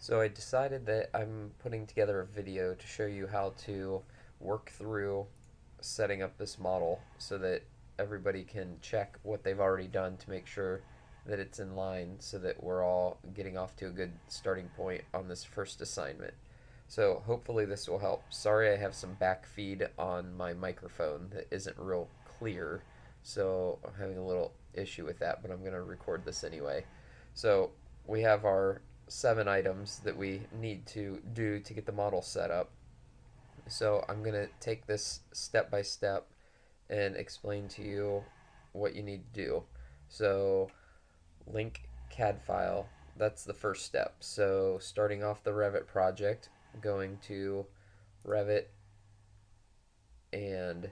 So I decided that I'm putting together a video to show you how to work through setting up this model so that everybody can check what they've already done to make sure that it's in line so that we're all getting off to a good starting point on this first assignment. So hopefully this will help. Sorry I have some back feed on my microphone that isn't real clear, so I'm having a little issue with that, but I'm going to record this anyway. So we have our 7 items that we need to do to get the model set up. So I'm going to take this step by step and explain to you what you need to do. So link CAD file, that's the first step. So starting off the Revit project, going to Revit and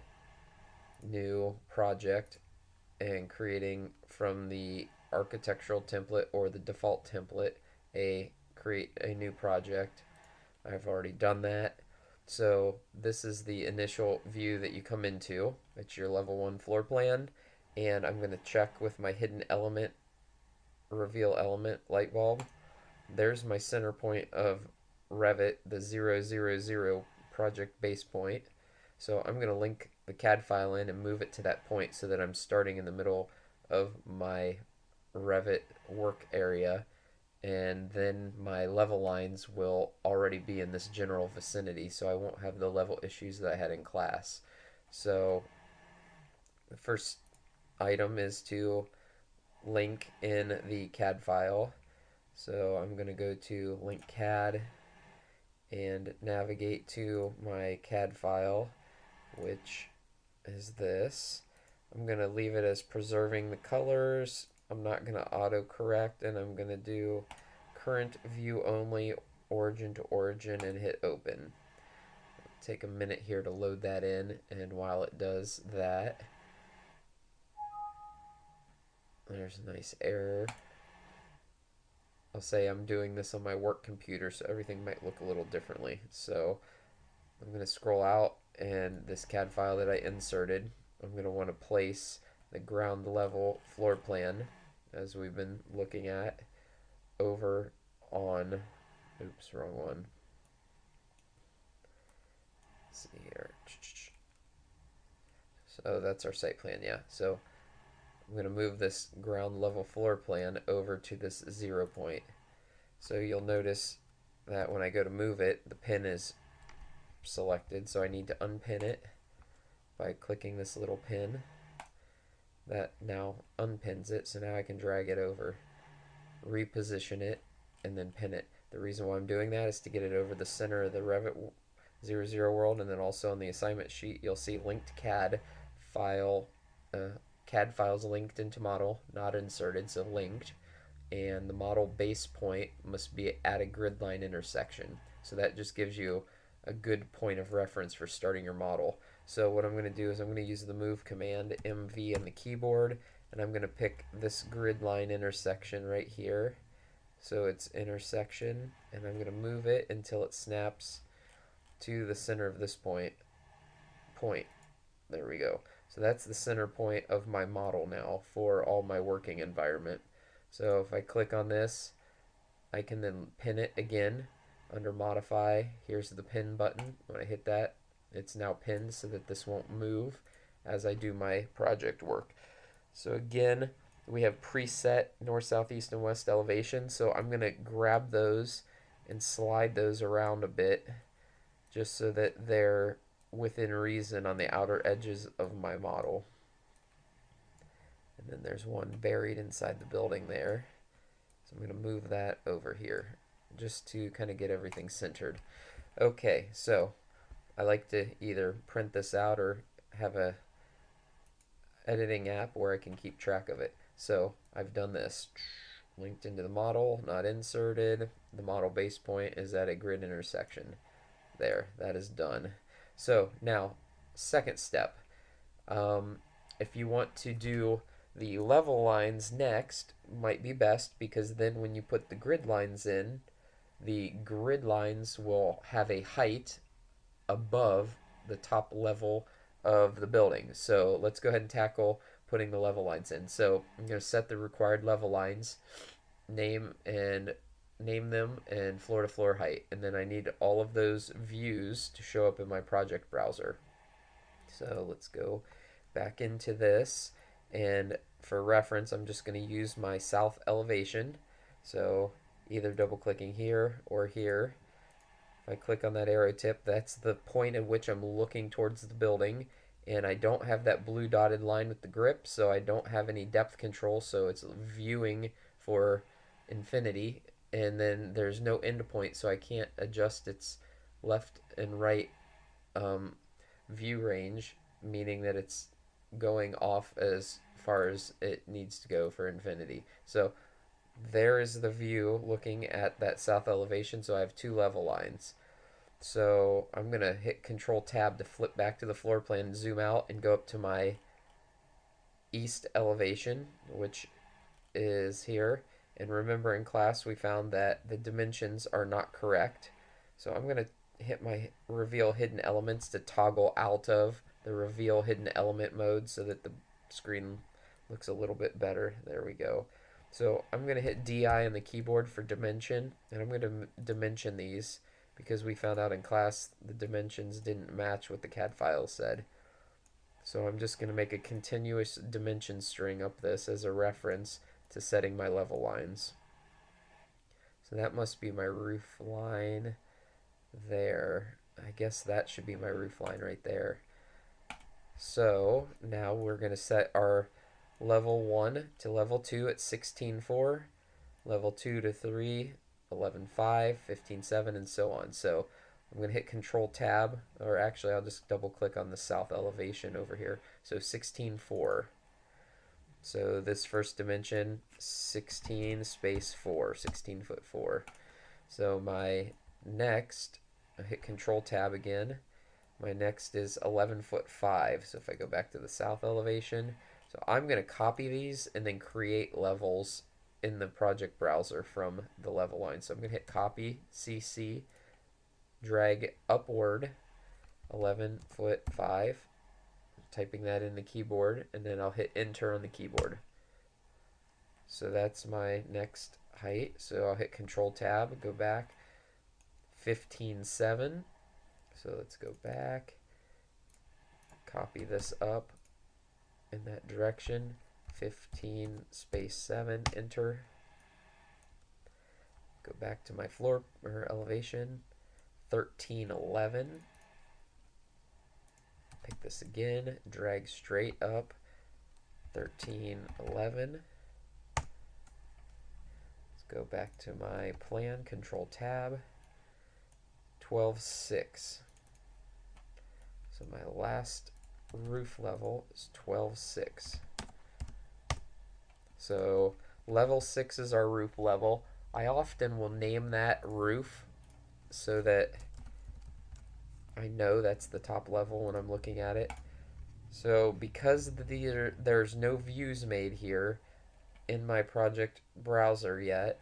new project and creating from the architectural template or the default template create a new project. I've already done that. So this is the initial view that you come into. It's your level 1 floor plan, and I'm going to check with my hidden element, reveal element light bulb. There's my center point of Revit, the 000 project base point. So I'm going to link the CAD file in and move it to that point so that I'm starting in the middle of my Revit work area, and then my level lines will already be in this general vicinity, so I won't have the level issues that I had in class. So the first item is to link in the CAD file. So I'm going to go to link CAD and navigate to my CAD file, which is this. I'm going to leave it as preserving the colors. I'm not going to autocorrect, and I'm going to do current view only, origin to origin, and hit open. Take a minute here to load that in, and while it does that, there's a nice error. I'll say I'm doing this on my work computer, so everything might look a little differently. So I'm going to scroll out, and this CAD file that I inserted, I'm going to want to place the ground level floor plan, as we've been looking at, over on, oops, wrong one. Let's see here. So that's our site plan, yeah. So I'm going to move this ground level floor plan over to this 0 point. So you'll notice that when I go to move it, the pin is selected, so I need to unpin it by clicking this little pin. That now unpins it, so now I can drag it over, reposition it, and then pin it. The reason why I'm doing that is to get it over the center of the Revit 00 world, and then also on the assignment sheet you'll see linked CAD file, CAD files linked into model, not inserted, so linked, and the model base point must be at a grid line intersection. So that just gives you a good point of reference for starting your model. So what I'm going to do is I'm going to use the move command, MV, on the keyboard, and I'm going to pick this grid line intersection right here. So it's intersection, and I'm going to move it until it snaps to the center of this point. There we go. So that's the center point of my model now for all my working environment. So if I click on this, I can then pin it again under modify. Here's the pin button. When I hit that, it's now pinned so that this won't move as I do my project work. So again, we have preset north, south, east, and west elevation. So I'm going to grab those and slide those around a bit just so that they're within reason on the outer edges of my model. And then there's one buried inside the building there. So I'm going to move that over here just to kind of get everything centered. Okay, so I like to either print this out or have a editing app where I can keep track of it. So I've done this. Linked into the model, not inserted. The model base point is at a grid intersection. There, that is done. So now, second step. If you want to do the level lines next, might be best, because then when you put the grid lines in, the grid lines will have a height above the top level of the building. So let's go ahead and tackle putting the level lines in. So I'm going to set the required level lines, name and name them, and floor to floor height. And then I need all of those views to show up in my project browser. So let's go back into this. And for reference, I'm just going to use my south elevation. So either double clicking here or here. If I click on that arrow tip, that's the point at which I'm looking towards the building. And I don't have that blue dotted line with the grip, so I don't have any depth control, so it's viewing for infinity. And then there's no endpoint, so I can't adjust its left and right um, view range, meaning that it's going off as far as it needs to go for infinity. So there is the view looking at that south elevation, so I have two level lines. So I'm going to hit Control Tab to flip back to the floor plan and zoom out and go up to my east elevation, which is here. And remember in class we found that the dimensions are not correct. So I'm going to hit my Reveal Hidden Elements to toggle out of the Reveal Hidden Element mode so that the screen looks a little bit better. There we go. So I'm going to hit DI on the keyboard for dimension, and I'm going to dimension these because we found out in class the dimensions didn't match what the CAD file said. So I'm just going to make a continuous dimension string up this as a reference to setting my level lines. So that must be my roof line there. I guess that should be my roof line right there. So now we're going to set our level 1 to level 2 at 16.4, level 2 to 3, 11.5, 15.7, and so on. So I'm going to hit Control Tab, or actually I'll just double click on the south elevation over here. So 16.4. So this first dimension, 16 space 4, 16 foot 4. So my next, I hit Control Tab again. My next is 11 foot 5. So if I go back to the south elevation, so I'm going to copy these and then create levels in the project browser from the level line. So I'm going to hit Copy, CC, drag upward 11 foot 5, typing that in the keyboard, and then I'll hit Enter on the keyboard. So that's my next height. So I'll hit Control Tab, go back, 15.7. So let's go back, copy this up in that direction, 15 space 7, enter. Go back to my floor or elevation, 13.11. Pick this again, drag straight up, 13.11. Let's go back to my plan, Control Tab, 12.6. So my last roof level is 12.6. So level 6 is our roof level. I often will name that roof so that I know that's the top level when I'm looking at it. So because there's no views made here in my project browser yet,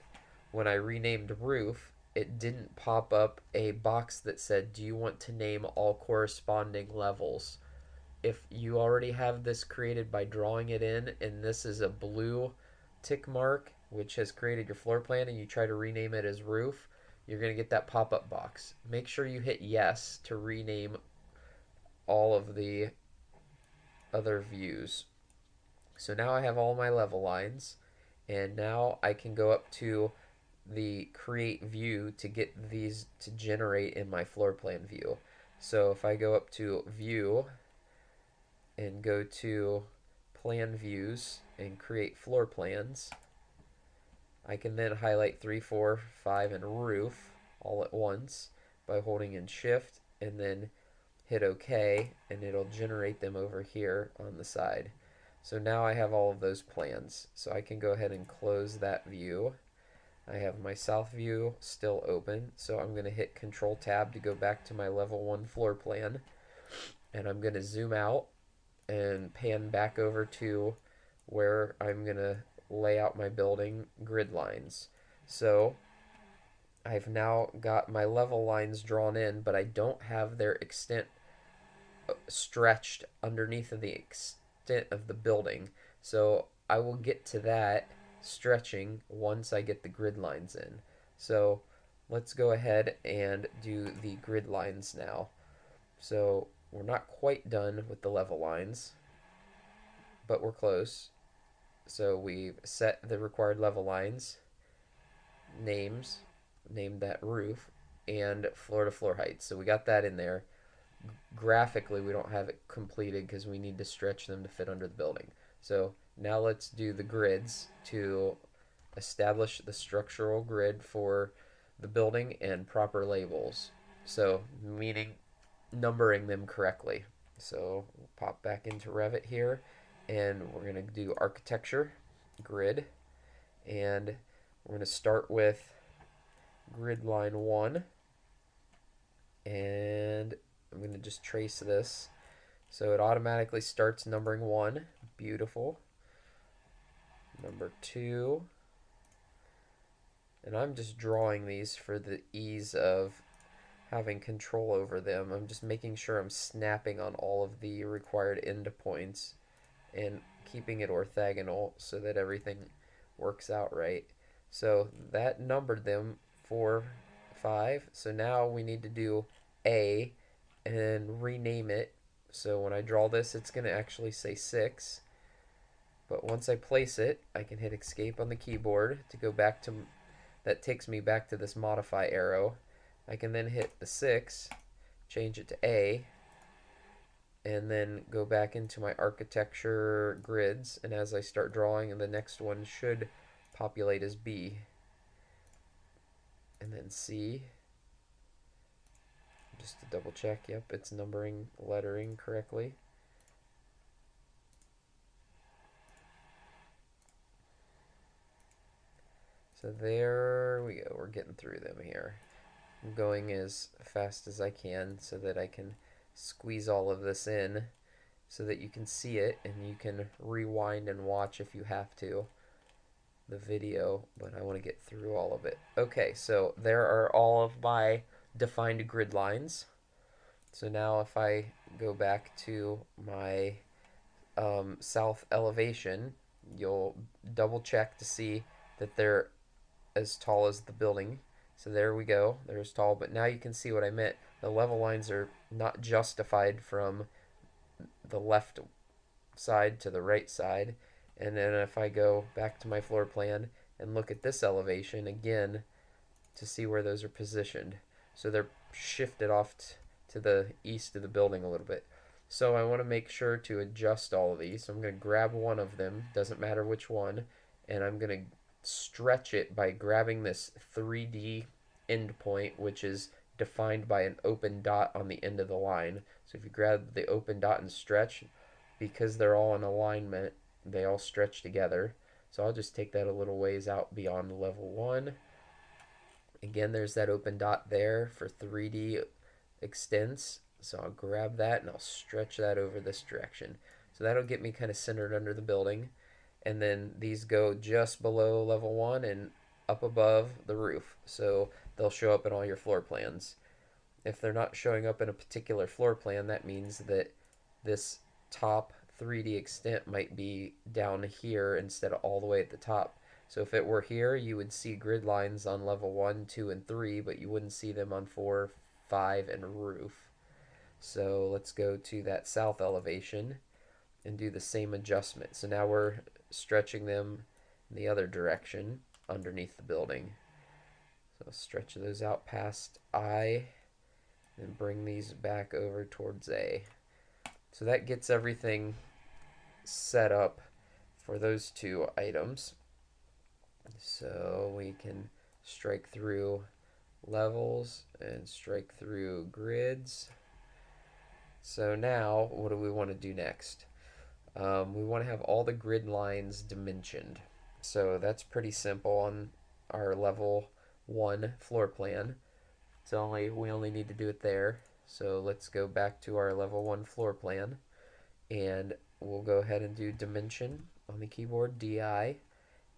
when I renamed roof, it didn't pop up a box that said, do you want to name all corresponding levels? If you already have this created by drawing it in, and this is a blue tick mark, which has created your floor plan, and you try to rename it as roof, you're going to get that pop-up box. Make sure you hit yes to rename all of the other views. So now I have all my level lines, and now I can go up to the create view to get these to generate in my floor plan view. So if I go up to view and go to plan views and create floor plans, I can then highlight 3, 4, 5, and roof all at once by holding in shift and then hit OK, and it'll generate them over here on the side. So now I have all of those plans. So I can go ahead and close that view. I have my south view still open, so I'm going to hit Control Tab to go back to my level 1 floor plan, and I'm going to zoom out and pan back over to where I'm going to lay out my building grid lines. So I've now got my level lines drawn in, but I don't have their extent stretched underneath of the extent of the building. So I will get to that stretching once I get the grid lines in. So let's go ahead and do the grid lines now. So we're not quite done with the level lines, but we're close. So we've set the required level lines, names, named that roof, and floor to floor height. So we got that in there. Graphically, we don't have it completed because we need to stretch them to fit under the building. So now let's do the grids to establish the structural grid for the building and proper labels. So, meaning numbering them correctly. So, we'll pop back into Revit here and we're going to do architecture grid, and we're going to start with grid line 1, and I'm going to just trace this. So it automatically starts numbering 1. Beautiful. Number 2. And I'm just drawing these for the ease of having control over them. I'm just making sure I'm snapping on all of the required endpoints and keeping it orthogonal so that everything works out right. So that numbered them 4, 5. So now we need to do A and rename it. So when I draw this, it's going to actually say 6. But once I place it, I can hit escape on the keyboard to go back to, that takes me back to this modify arrow. I can then hit the 6, change it to A, and then go back into my architecture grids, and as I start drawing, the next one should populate as B. And then C, just to double check, yep, it's numbering, lettering correctly. So there we go, we're getting through them here. I'm going as fast as I can so that I can squeeze all of this in so that you can see it and you can rewind and watch if you have to the video, but I want to get through all of it. Okay, so there are all of my defined grid lines. So now if I go back to my south elevation, you'll double check to see that they're as tall as the building. So there we go, they're as tall, but now you can see what I meant. The level lines are not justified from the left side to the right side. And then if I go back to my floor plan and look at this elevation again to see where those are positioned. So they're shifted off to the east of the building a little bit. So I want to make sure to adjust all of these. So I'm going to grab one of them, doesn't matter which one, and I'm going to stretch it by grabbing this 3D endpoint, which is defined by an open dot on the end of the line. So if you grab the open dot and stretch, because they're all in alignment, they all stretch together. So I'll just take that a little ways out beyond level 1. Again, there's that open dot there for 3D extents. So I'll grab that and I'll stretch that over this direction. So that'll get me kind of centered under the building. And then these go just below level 1 and up above the roof. So they'll show up in all your floor plans. If they're not showing up in a particular floor plan, that means that this top 3D extent might be down here instead of all the way at the top. So if it were here, you would see grid lines on level 1, 2, and 3, but you wouldn't see them on 4, 5, and roof. So let's go to that south elevation and do the same adjustment. So now we're stretching them in the other direction underneath the building. So stretch those out past I and bring these back over towards A. So that gets everything set up for those two items. So we can strike through levels and strike through grids. So now what do we want to do next? We want to have all the grid lines dimensioned. So that's pretty simple on our level 1 floor plan. We only need to do it there. So let's go back to our level 1 floor plan and we'll go ahead and do dimension on the keyboard, DI.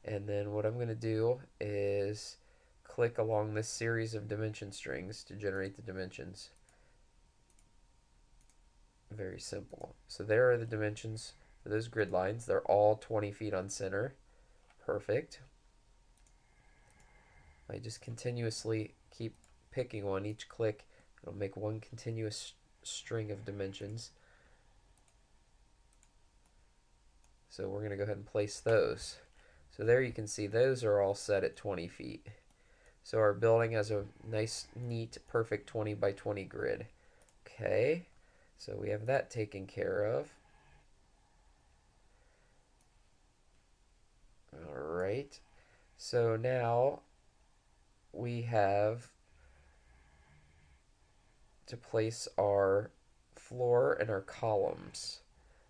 And then what I'm going to do is click along this series of dimension strings to generate the dimensions. Very simple. So there are the dimensions for those grid lines. They're all 20 feet on center. Perfect. I just continuously keep picking one, each click, it'll make one continuous string of dimensions. So we're going to go ahead and place those. So there you can see those are all set at 20 feet. So our building has a nice, neat, perfect 20 by 20 grid. Okay, so we have that taken care of. All right, so now we have to place our floor and our columns.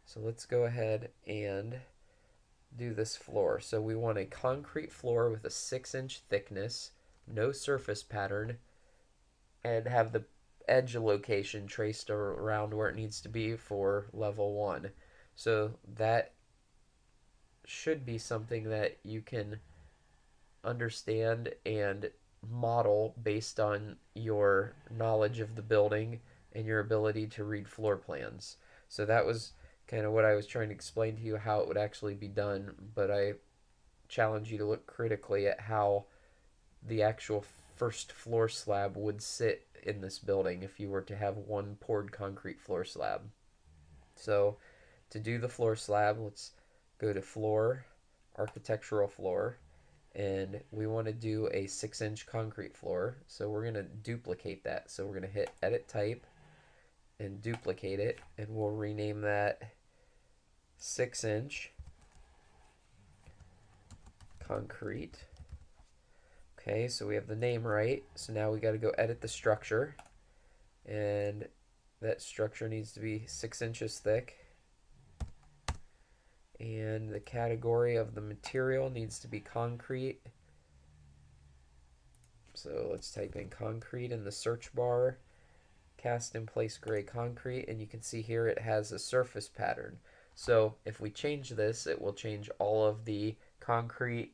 So let's go ahead and do this floor. So we want a concrete floor with a 6-inch thickness, no surface pattern, and have the edge location traced around where it needs to be for level 1. So that should be something that you can understand and model based on your knowledge of the building and your ability to read floor plans. So that was kind of what I was trying to explain to you how it would actually be done, but I challenge you to look critically at how the actual first floor slab would sit in this building if you were to have one poured concrete floor slab. So to do the floor slab, let's go to floor, architectural floor, and we want to do a 6-inch concrete floor. So we're going to duplicate that. So we're going to hit edit type and duplicate it, and we'll rename that 6-inch concrete. Okay, so we have the name right. So now we got to go edit the structure, and that structure needs to be 6 inches thick. And the category of the material needs to be concrete. So let's type in concrete in the search bar, cast in place gray concrete, and you can see here it has a surface pattern. So if we change this, it will change all of the concrete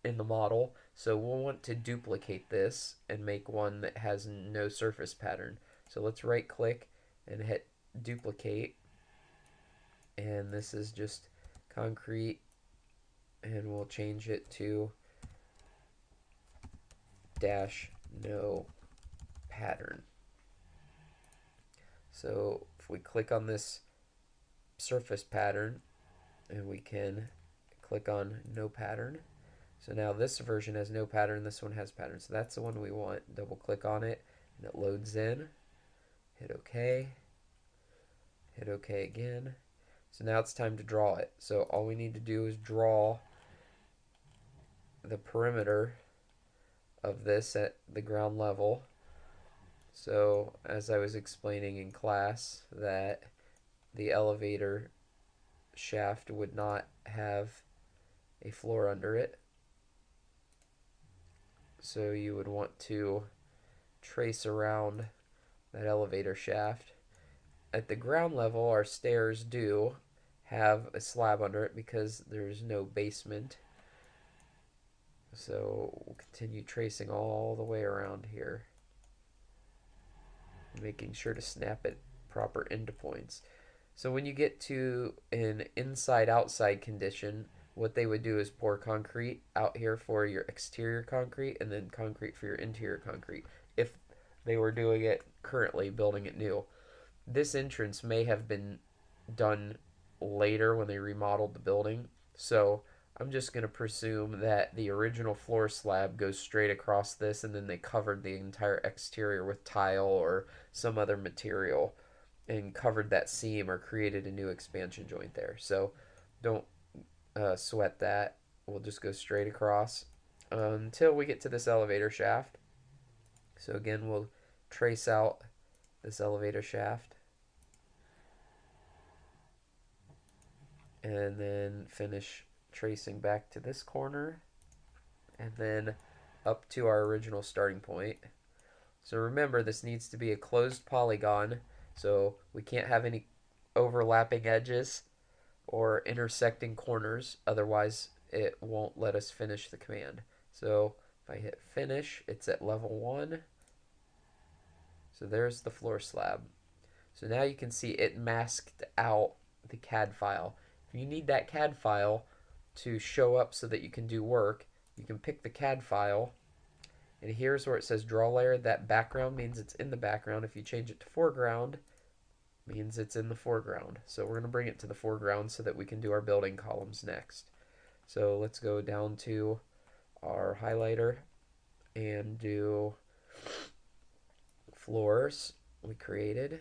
in the model. So we'll want to duplicate this and make one that has no surface pattern. So let's right click and hit duplicate, and this is just concrete, and we'll change it to dash no pattern. So if we click on this surface pattern, and we can click on no pattern. So now this version has no pattern, this one has pattern. So that's the one we want. Double click on it and it loads in. Hit OK. Hit OK again. So now it's time to draw it. So all we need to do is draw the perimeter of this at the ground level. So as I was explaining in class, that the elevator shaft would not have a floor under it. So you would want to trace around that elevator shaft. At the ground level, our stairs do have a slab under it because there's no basement. So we'll continue tracing all the way around here, making sure to snap it proper endpoints. So when you get to an inside-outside condition, what they would do is pour concrete out here for your exterior concrete and then concrete for your interior concrete if they were doing it currently, building it new. This entrance may have been done later when they remodeled the building, so I'm just going to presume that the original floor slab goes straight across this and then they covered the entire exterior with tile or some other material and covered that seam or created a new expansion joint there. So don't sweat that. We'll just go straight across until we get to this elevator shaft. So again, we'll trace out this elevator shaft and then finish tracing back to this corner and then up to our original starting point. So remember, this needs to be a closed polygon, so we can't have any overlapping edges or intersecting corners, otherwise it won't let us finish the command. So if I hit finish, it's at level 1. So there's the floor slab. So now you can see it masked out the CAD file. If you need that CAD file to show up so that you can do work, you can pick the CAD file And here's where it says draw layer. That background means it's in the background. If you change it to foreground, it means it's in the foreground. So we're going to bring it to the foreground so that we can do our building columns next. So let's go down to our highlighter and do floors we created.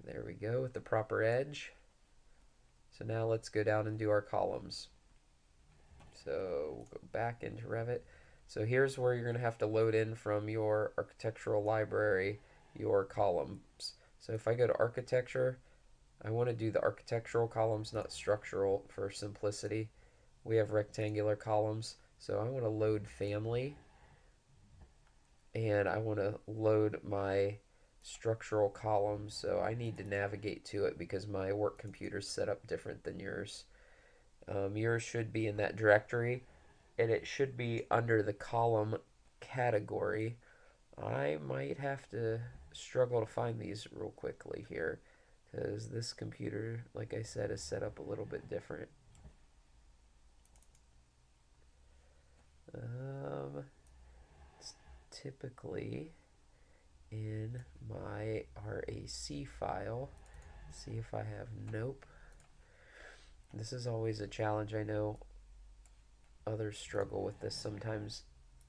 There we go with the proper edge. So now let's go down and do our columns. So we'll go back into Revit. So here's where you're going to have to load in from your architectural library your columns. So if I go to architecture, I want to do the architectural columns, not structural for simplicity. We have rectangular columns. So I want to load family, and I want to load my structural columns. So I need to navigate to it because my work computer's set up different than yours. Yours should be in that directory, and it should be under the column category. I might have to struggle to find these real quickly here because this computer, like I said, is set up a little bit different. It's typically in my RAC file. Let's see if I have, nope. This is always a challenge. I know others struggle with this sometimes,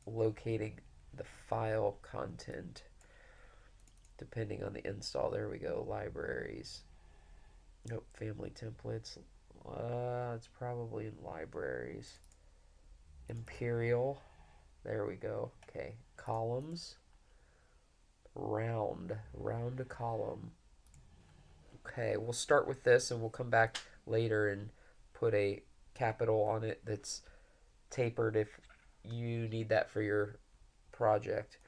locating the file content depending on the install. There we go, libraries. Nope, family templates. It's probably in libraries. Imperial. There we go. Okay, columns. Round column. Okay, we'll start with this and we'll come back later and put a capital on it that's tapered if you need that for your project.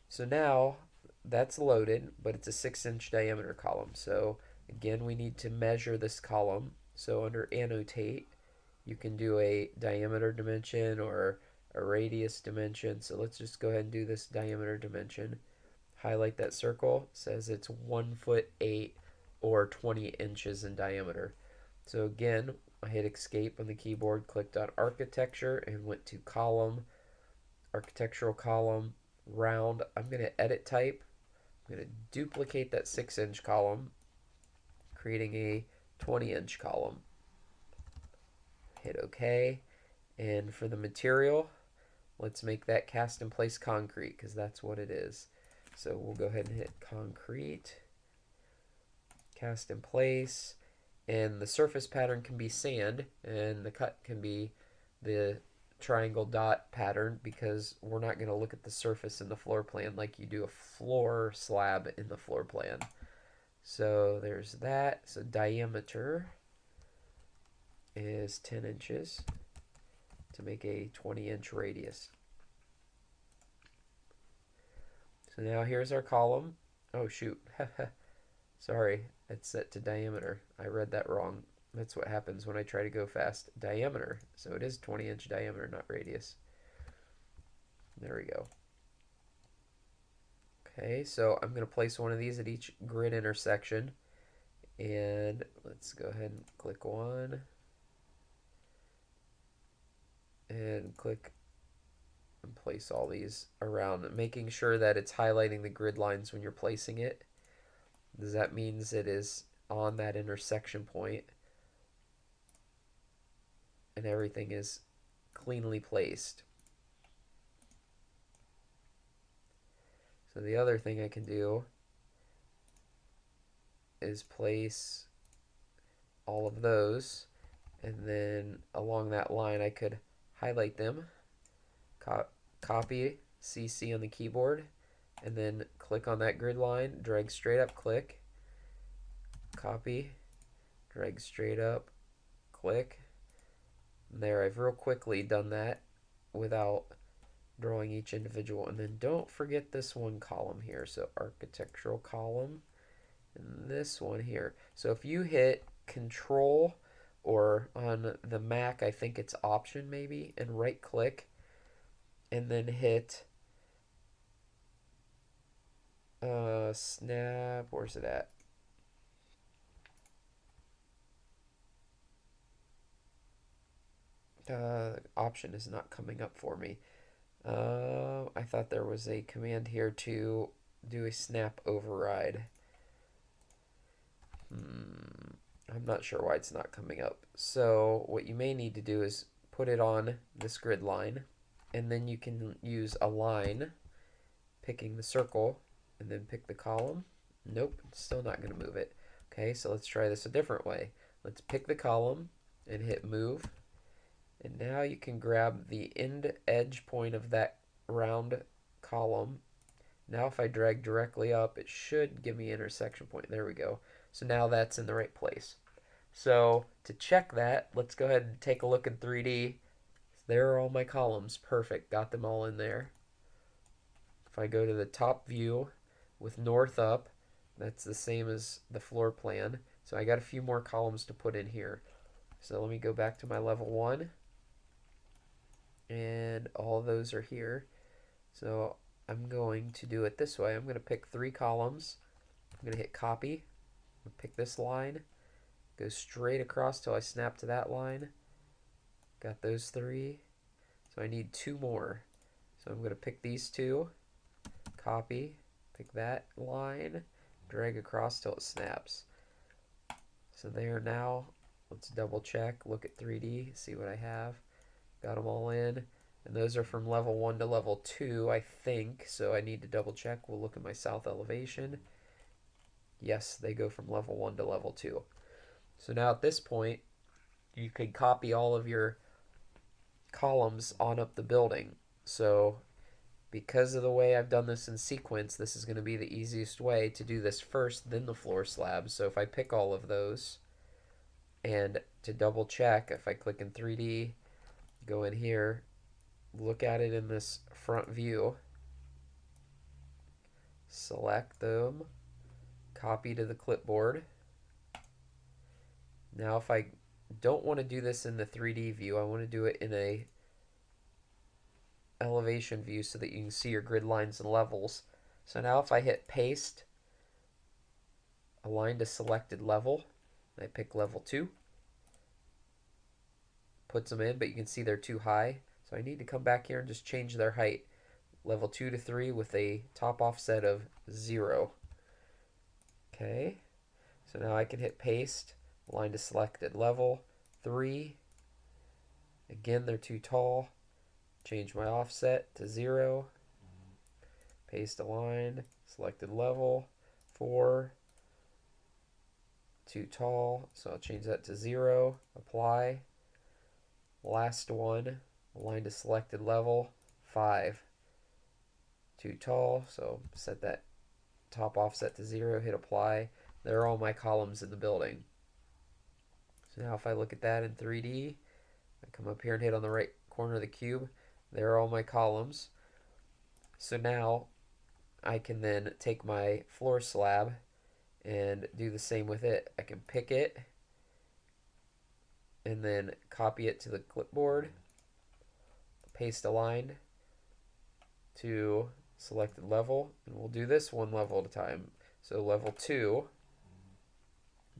So now that's loaded, but it's a 6-inch diameter column. So again, we need to measure this column. So under annotate, you can do a diameter dimension or a radius dimension. So let's just go ahead and do this diameter dimension. Highlight that circle. It says it's 1'8" or 20 inches in diameter. So again, I hit escape on the keyboard, clicked on architecture, and went to column, architectural column, round. I'm going to edit type. I'm going to duplicate that 6-inch column, creating a 20-inch column. Hit OK. And for the material, let's make that cast in place concrete because that's what it is. So we'll go ahead and hit concrete, cast in place, and the surface pattern can be sand, and the cut can be the triangle dot pattern because we're not going to look at the surface in the floor plan like you do a floor slab in the floor plan. So there's that. So diameter is 10 inches to make a 20-inch radius. So now here's our column. Oh shoot, sorry, it's set to diameter. I read that wrong. That's what happens when I try to go fast. Diameter. So it is 20-inch diameter, not radius. There we go. Okay, so I'm going to place one of these at each grid intersection. And let's go ahead and click one. And click and place all these around, making sure that it's highlighting the grid lines when you're placing it. That means it is on that intersection point and everything is cleanly placed. So the other thing I can do is place all of those, and then along that line I could highlight them, copy CC on the keyboard, and then click on that grid line, drag straight up, click, copy, drag straight up, click. There, I've real quickly done that without drawing each individual. And then don't forget this one column here. So architectural column, and this one here. So if you hit Control, or on the Mac I think it's Option maybe, and right click, and then hit snap, where's it at? Option is not coming up for me. I thought there was a command here to do a snap override. I'm not sure why it's not coming up. So what you may need to do is put it on this grid line, and then you can use align, picking the circle, and then pick the column. Nope, it's still not going to move it. Okay, so let's try this a different way. Let's pick the column and hit move. And now you can grab the end edge point of that round column. Now if I drag directly up, it should give me intersection point. There we go. So now that's in the right place. So to check that, let's go ahead and take a look in 3D. There are all my columns. Perfect. Got them all in there. If I go to the top view with north up, that's the same as the floor plan. So I got a few more columns to put in here. So let me go back to my level 1. And all those are here. So I'm going to do it this way. I'm going to pick 3 columns. I'm going to hit copy. Pick this line. Go straight across till I snap to that line. Got those 3. So I need 2 more. So I'm going to pick these 2. Copy. Pick that line. Drag across till it snaps. So there now. Let's double check. Look at 3D. See what I have. Got them all in. And those are from level 1 to level 2, I think. So I need to double check. We'll look at my south elevation. Yes, they go from level 1 to level 2. So now at this point, you can copy all of your columns on up the building. So because of the way I've done this in sequence, this is going to be the easiest way to do this first, then the floor slab. So if I pick all of those, and to double check, if I click in 3D, go in here, look at it in this front view, select them, copy to the clipboard. Now if I don't want to do this in the 3D view, I want to do it in a elevation view so that you can see your grid lines and levels. So now if I hit paste, align to selected level, and I pick level 2, puts them in, but you can see they're too high. So I need to come back here and just change their height. Level 2 to 3 with a top offset of 0. Okay, so now I can hit paste, align to selected level, 3. Again, they're too tall. Change my offset to 0. Paste align, selected level, 4. Too tall, so I'll change that to 0. Apply. Last one, align to selected level, 5. Too tall, so set that top offset to 0, hit apply. There are all my columns in the building. So now if I look at that in 3D, I come up here and hit on the right corner of the cube. There are all my columns. So now I can then take my floor slab and do the same with it. I can pick it and then copy it to the clipboard, paste aligned to selected level, and we'll do this one level at a time. So level 2,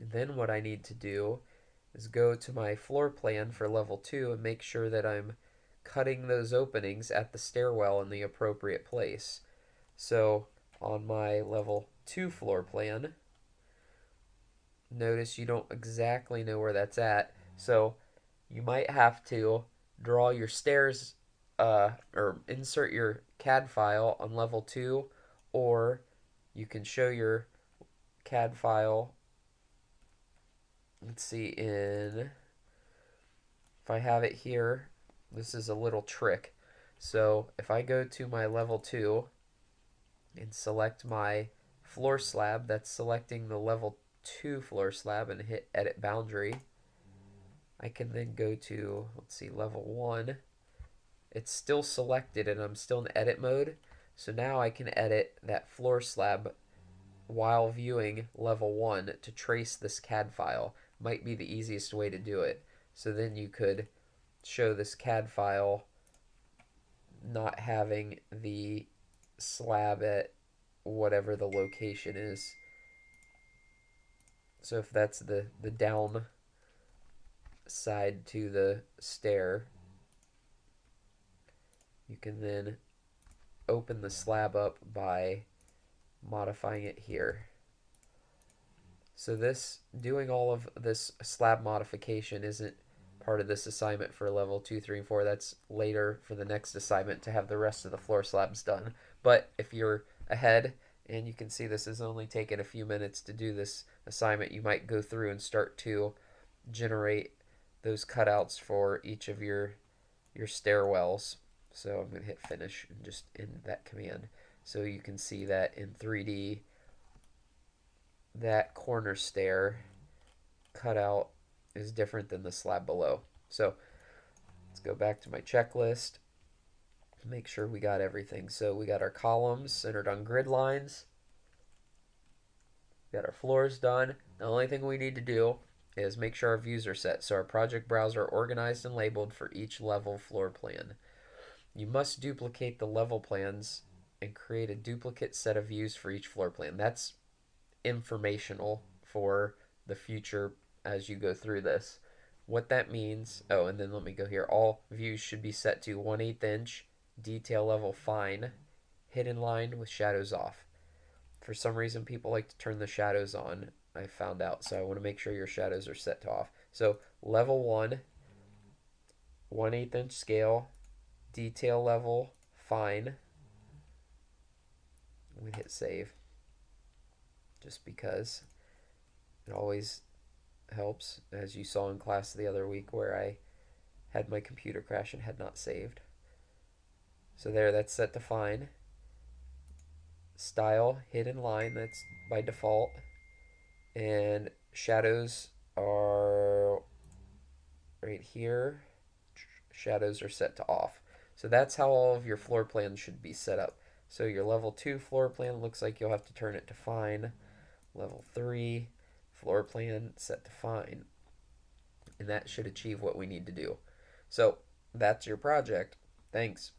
and then what I need to do is go to my floor plan for level 2 and make sure that I'm cutting those openings at the stairwell in the appropriate place. So on my level 2 floor plan, notice you don't exactly know where that's at, so you might have to draw your stairs or insert your CAD file on level 2, or you can show your CAD file. Let's see, if I have it here, this is a little trick. So if I go to my level 2 and select my floor slab, that's selecting the level 2 floor slab, and hit edit boundary, I can then go to, let's see, level 1. It's still selected and I'm still in edit mode. So now I can edit that floor slab while viewing level 1 to trace this CAD file. Might be the easiest way to do it. So then you could show this CAD file not having the slab at whatever the location is. So if that's the down side to the stair, You can then open the slab up by modifying it here. So this, doing all of this slab modification isn't part of this assignment for level 2, 3, and 4. That's later for the next assignment to have the rest of the floor slabs done. But if you're ahead and you can see this is only taking a few minutes to do this assignment, you might go through and start to generate those cutouts for each of your stairwells. So I'm going to hit finish and just end that command. So you can see that in 3D, that corner stair cutout is different than the slab below. So let's go back to my checklist, make sure we got everything. So we got our columns centered on grid lines, we got our floors done. The only thing we need to do is make sure our views are set so our project browser are organized and labeled for each level floor plan. You must duplicate the level plans and create a duplicate set of views for each floor plan. That's informational for the future as you go through this. What that means, oh, and then let me go here. All views should be set to 1/8 inch, detail level fine, hidden line with shadows off. For some reason, people like to turn the shadows on, I found out, so I want to make sure your shadows are set to off. So level 1, 1/8 inch scale, detail level fine. We hit save just because it always helps, as you saw in class the other week where I had my computer crash and had not saved. So there, that's set to fine. Style, hidden line, that's by default. And shadows are right here. Shadows are set to off. So that's how all of your floor plans should be set up. So your level 2 floor plan looks like you'll have to turn it to fine. Level 3 floor plan set to fine. And that should achieve what we need to do. So that's your project. Thanks.